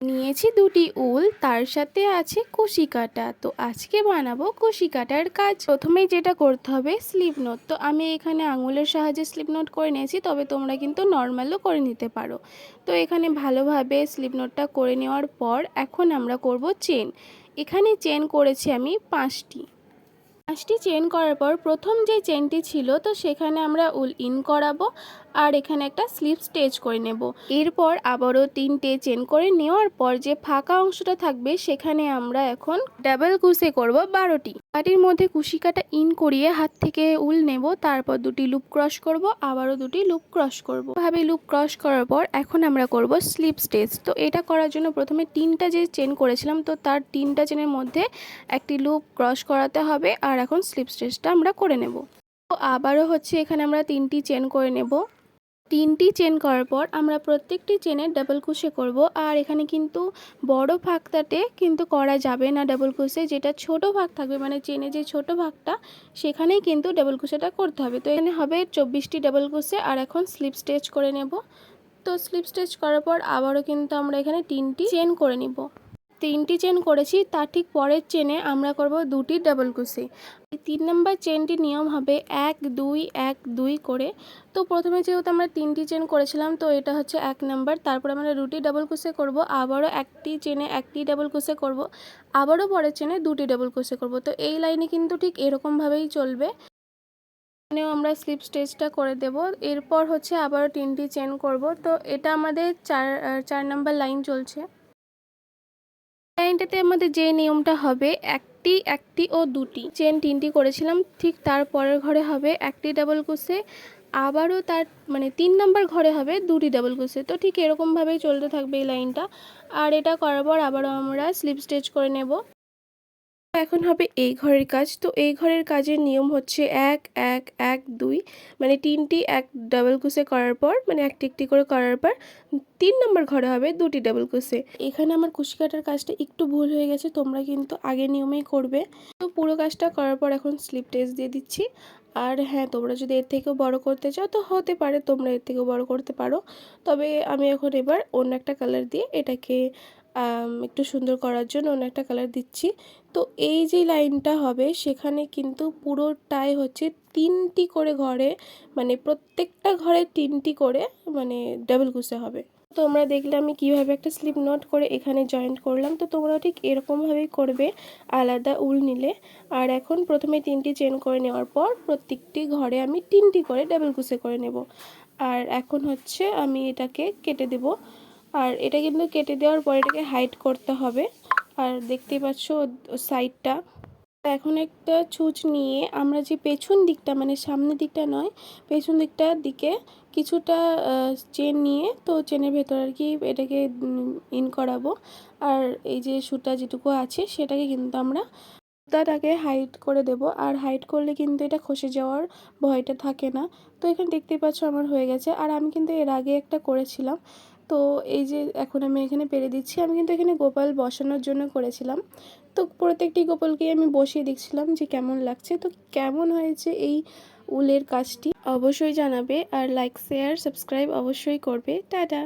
নিয়েছি দুটি উল, তার সাথে আছে কুশি কাটা। তো আজকে বানাবো কুশি কাটার কাজ। প্রথমেই যেটা করতে হবে স্লিপ নোট। তো আমি এখানে আঙুলের সাহায্যে স্লিপ নোট করে নিয়েছি, তবে তোমরা কিন্তু নর্মালও করে নিতে পারো। তো এখানে ভালোভাবে স্লিপ নোটটা করে নেওয়ার পর এখন আমরা করব চেন। এখানে চেন করেছি আমি 5টি। 5টি চেন করার পর প্রথম যে চেনটি ছিল তো সেখানে আমরা উল ইন করাবো আর এখানে একটা স্লিপ স্টিচ করে নেব। এরপর আবারও 3টে চেন করে নেওয়ার পর যে ফাঁকা অংশটা থাকবে সেখানে আমরা এখন ডাবল কুশি করব 12টি। বাটির মধ্যে কুশি কাটা ইন করিয়ে হাত থেকে উল নেব, তারপর দুটি লুপ ক্রস করব, আবারও দুটি লুপ ক্রস করব। ভাবে লুপ ক্রস করার পর এখন আমরা করব স্লিপ স্টিচ। তো এটা করার জন্য প্রথমে 3টা যে চেন করেছিলাম তো তার 3টা চেনের মধ্যে একটি লুপ ক্রস করাতে হবে আর এখন স্লিপ স্টিচটা আমরা করে নেব। তো আবারও হচ্ছে এখানে আমরা 3টি চেন করে নেব। 3টি চেন করার পর আমরা প্রত্যেকটি চেনের ডাবল কুশি করব। আর এখানে কিন্তু বড় ভাগটাতে কিন্তু করা যাবে না ডাবল কুশি, যেটা ছোট ভাগ থাকবে মানে চেনে যে ছোট ভাগটা সেখানেই কিন্তু ডাবল কুশিটা করতে হবে। তো এখানে হবে 24টি ডাবল কুশি আর এখন স্লিপ স্টিচ করে নেব। তো স্লিপ স্টিচ করার পর আবারও কিন্তু আমরা এখানে 3টি চেন করে নিব। 3টি চেন করেছি, তার ঠিক পরের চেনে আমরা করব 2টি ডাবল কুশি। 3 নাম্বার চেনটির নিয়ম হবে 1 2 1 2 করে। তো প্রথমে যেহেতু আমরা 3টি চেন করেছিলাম তো এটা হচ্ছে 1 নাম্বার, তারপর আমরা 2টি ডাবল কুশি করব, আবারও একটি চেনে 1টি ডাবল কুশি করব, আবারও পরের চেনে 2টি ডাবল কুশি করব। তো এই লাইনে কিন্তু ঠিক এরকমভাবেই চলবে। এখানেও আমরা স্লিপ স্টিচটা করে দেব। এরপর হচ্ছে আবারও 3টি চেন করব। তো এটা আমাদের 4 নাম্বার লাইন চলছে। লাইনটাতে আমাদের যে নিয়মটা হবে একটি একটি ও 2টি চেন 3টি করেছিলাম, ঠিক তার পরের ঘরে হবে একটি ডাবল কুশি, আবারও তার মানে 3 নাম্বার ঘরে হবে 2টি ডাবল কুশি। তো ঠিক এরকমভাবেই চলতে থাকবে এই লাইনটা। আর এটা করার পর আবারও আমরা স্লিপ স্টিচ করে নেব। এখন হবে এই ঘরের কাজ। তো এই ঘরের কাজের নিয়ম হচ্ছে 1 1 1 2 মানে 3টি এক ডাবল কুশি করার পর মানে একটি একটি করে করার পর 3 নম্বর ঘরে হবে 2টি ডাবল কুশি। এখানে আমার কুশি কাটার কাজটা একটু ভুল হয়ে গেছে, তোমরা কিন্তু আগের নিয়মেই করবে। তো পুরো কাজটা করার পর এখন স্লিপ স্টিচ দিয়ে দিচ্ছি। আর হ্যাঁ, তোমরা যদি এর থেকেও বড় করতে চাও তো হতে পারে, তোমরা এর থেকেও বড় করতে পারো। তবে আমি এখন এবার অন্য একটা কালার দিয়ে এটাকে একটু সুন্দর করার জন্য অন্য একটা কালার দিচ্ছি। তো এই যে লাইনটা হবে সেখানে কিন্তু পুরোটাই হচ্ছে 3টি করে ঘরে মানে প্রত্যেকটা ঘরে 3টি করে মানে ডাবল কুশি হবে। তোমরা দেখলে আমি কিভাবে একটা স্লিপ নোট করে এখানে জয়েন্ট করলাম। তো তোমরা ঠিক এরকমভাবেই করবে আলাদা উল নিলে। আর এখন প্রথমে 3টি চেন করে নেওয়ার পর প্রত্যেকটি ঘরে আমি 3টি করে ডাবল কুশি করে নেব। আর এখন হচ্ছে আমি এটাকে কেটে দেব। আর এটা কিন্তু কেটে দেওয়ার পর এটাকে হাইড করতে হবে। আর দেখতেই পাচ্ছ সাইডটা। এখন একটা ছুঁচ নিয়ে আমরা যে পেছন দিকটা মানে সামনের দিকটা নয় পেছন দিকটার দিকে কিছুটা চেন নিয়ে তো চেনের ভেতর আর কি এটাকে ইন করাবো। আর এই যে সুতা যেটুকু আছে সেটাকে কিন্তু আমরা সুতাটাকে হাইড করে দেব। আর হাইড করলে কিন্তু এটা খসে যাওয়ার ভয়টা থাকে না। তো এখানে দেখতেই পাচ্ছ আমার হয়ে গেছে। আর আমি কিন্তু এর আগে একটা করেছিলাম। তো এই যে এখন আমি এখানে পেরে দিচ্ছি। আমি কিন্তু এখানে গোপাল বসানোর জন্য করেছিলাম। তো প্রত্যেকটি গোপালকেই আমি বসিয়ে দেখছিলাম যে কেমন লাগছে। তো কেমন হয়েছে এই উলের কাজটি অবশ্যই জানাবে। আর লাইক শেয়ার সাবস্ক্রাইব অবশ্যই করবে। টাটা।